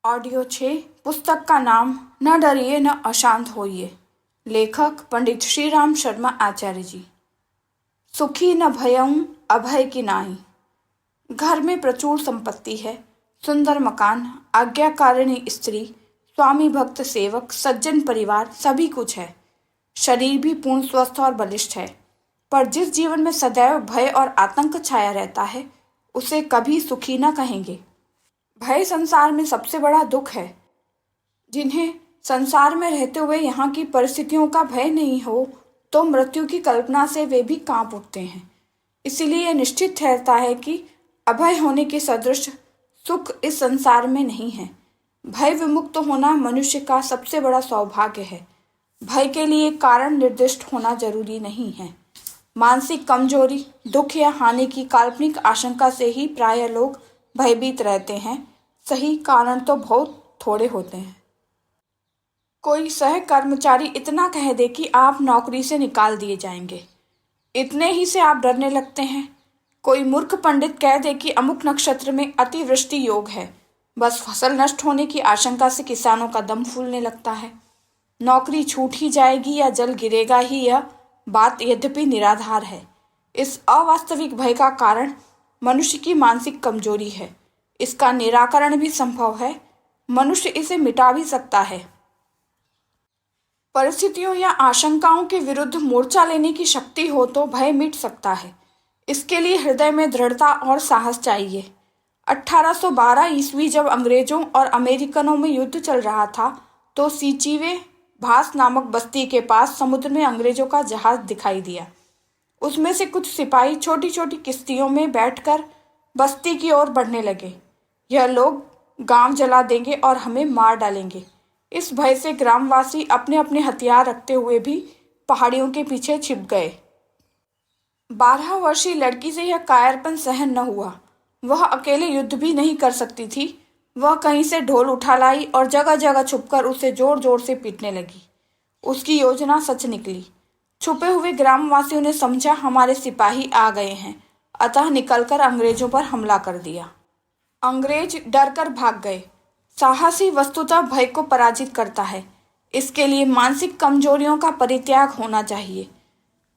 Audio 6 पुस्तक का नाम न डरिए न अशांत होइए। लेखक पंडित श्री राम शर्मा आचार्य जी। सुखी न भयऊं अभय की नाई। घर में प्रचुर संपत्ति है, सुंदर मकान, आज्ञाकारिणी स्त्री, स्वामी भक्त सेवक, सज्जन परिवार, सभी कुछ है। शरीर भी पूर्ण स्वस्थ और बलिष्ठ है, पर जिस जीवन में सदैव भय और आतंक छाया रहता है उसे कभी सुखी न कहेंगे। भय संसार में सबसे बड़ा दुख है। जिन्हें संसार में रहते हुए यहाँ की परिस्थितियों का भय नहीं हो तो मृत्यु की कल्पना से वे भी कांप उठते हैं। इसीलिए यह निश्चित ठहरता है कि अभय होने के सदृश सुख इस संसार में नहीं है। भय विमुक्त होना मनुष्य का सबसे बड़ा सौभाग्य है। भय के लिए कारण निर्दिष्ट होना जरूरी नहीं है। मानसिक कमजोरी, दुख या हानि की काल्पनिक आशंका से ही प्राय लोग भयभीत रहते हैं। सही कारण तो बहुत थोड़े होते हैं। कोई सह कर्मचारी इतना कह दे कि आप नौकरी से निकाल दिए जाएंगे, इतने ही से आप डरने लगते हैं। कोई मूर्ख पंडित कह दे कि अमुक नक्षत्र में अतिवृष्टि योग है, बस फसल नष्ट होने की आशंका से किसानों का दम फूलने लगता है। नौकरी छूट ही जाएगी या जल गिरेगा ही, यह बात यद्यपि निराधार है। इस अवास्तविक भय का कारण मनुष्य की मानसिक कमजोरी है। इसका निराकरण भी संभव है, मनुष्य इसे मिटा भी सकता है। परिस्थितियों या आशंकाओं के विरुद्ध मोर्चा लेने की शक्ति हो तो भय मिट सकता है। इसके लिए हृदय में दृढ़ता और साहस चाहिए। 1812 ईस्वी जब अंग्रेजों और अमेरिकनों में युद्ध चल रहा था तो सीचीवे भास नामक बस्ती के पास समुद्र में अंग्रेजों का जहाज दिखाई दिया। उसमें से कुछ सिपाही छोटी छोटी किश्तियों में बैठकर बस्ती की ओर बढ़ने लगे। यह लोग गांव जला देंगे और हमें मार डालेंगे। इस भय से ग्रामवासी अपने अपने हथियार रखते हुए भी पहाड़ियों के पीछे छिप गए। 12 वर्षीय लड़की से यह कायरपन सहन न हुआ। वह अकेले युद्ध भी नहीं कर सकती थी। वह कहीं से ढोल उठा लाई और जगह जगह छुपकर उसे जोर जोर से पीटने लगी। उसकी योजना सच निकली। छुपे हुए ग्रामवासियों ने समझा हमारे सिपाही आ गए हैं, अतः निकलकर अंग्रेजों पर हमला कर दिया। अंग्रेज डरकर भाग गए। साहस ही वस्तुतः भय को पराजित करता है। इसके लिए मानसिक कमजोरियों का परित्याग होना चाहिए।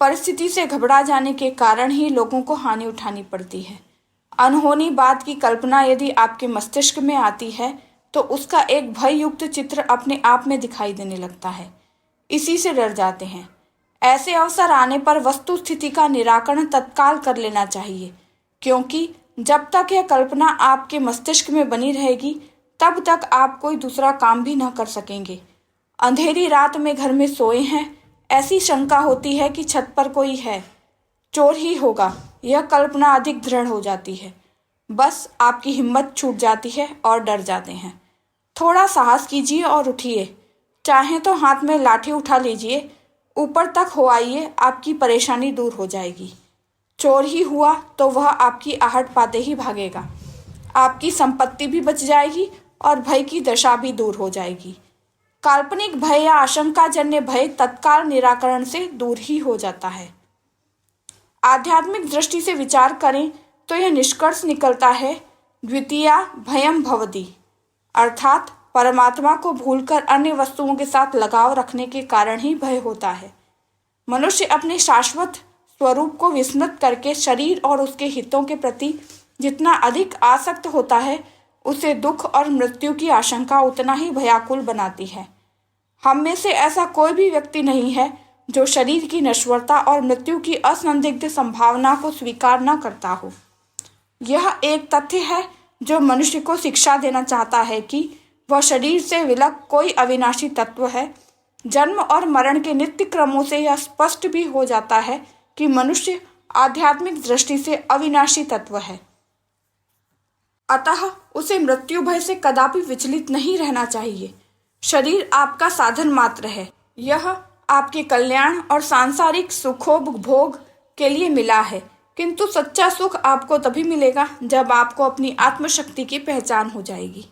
परिस्थिति से घबरा जाने के कारण ही लोगों को हानि उठानी पड़ती है। अनहोनी बात की कल्पना यदि आपके मस्तिष्क में आती है तो उसका एक भय युक्त चित्र अपने आप में दिखाई देने लगता है। इसी से डर जाते हैं। ऐसे अवसर आने पर वस्तु स्थिति का निराकरण तत्काल कर लेना चाहिए, क्योंकि जब तक यह कल्पना आपके मस्तिष्क में बनी रहेगी तब तक आप कोई दूसरा काम भी न कर सकेंगे। अंधेरी रात में घर में सोए हैं, ऐसी शंका होती है कि छत पर कोई है, चोर ही होगा। यह कल्पना अधिक दृढ़ हो जाती है। बस आपकी हिम्मत छूट जाती है और डर जाते हैं। थोड़ा साहस कीजिए और उठिए। चाहें तो हाथ में लाठी उठा लीजिए, ऊपर तक हो आइए, आपकी परेशानी दूर हो जाएगी। चोर ही हुआ तो वह आपकी आहट पाते ही भागेगा। आपकी संपत्ति भी बच जाएगी और भय की दशा भी दूर हो जाएगी। काल्पनिक भय या आशंका जन्य भय तत्काल निराकरण से दूर ही हो जाता है। आध्यात्मिक दृष्टि से विचार करें तो यह निष्कर्ष निकलता है, द्वितीया भयम भवति, अर्थात परमात्मा को भूलकर अन्य वस्तुओं के साथ लगाव रखने के कारण ही भय होता है। मनुष्य अपने शाश्वत स्वरूप को विस्मृत करके शरीर और उसके हितों के प्रति जितना अधिक आसक्त होता है, उसे दुख और मृत्यु की आशंका उतना ही भयाकुल बनाती है। हम में से ऐसा कोई भी व्यक्ति नहीं है जो शरीर की नश्वरता और मृत्यु की असंदिग्ध संभावना को स्वीकार न करता हो। यह एक तथ्य है जो मनुष्य को शिक्षा देना चाहता है कि वह शरीर से विलग कोई अविनाशी तत्व है। जन्म और मरण के नित्य क्रमों से यह स्पष्ट भी हो जाता है कि मनुष्य आध्यात्मिक दृष्टि से अविनाशी तत्व है। अतः उसे मृत्यु भय से कदापि विचलित नहीं रहना चाहिए। शरीर आपका साधन मात्र है। यह आपके कल्याण और सांसारिक सुखोपभोग के लिए मिला है, किंतु सच्चा सुख आपको तभी मिलेगा जब आपको अपनी आत्मशक्ति की पहचान हो जाएगी।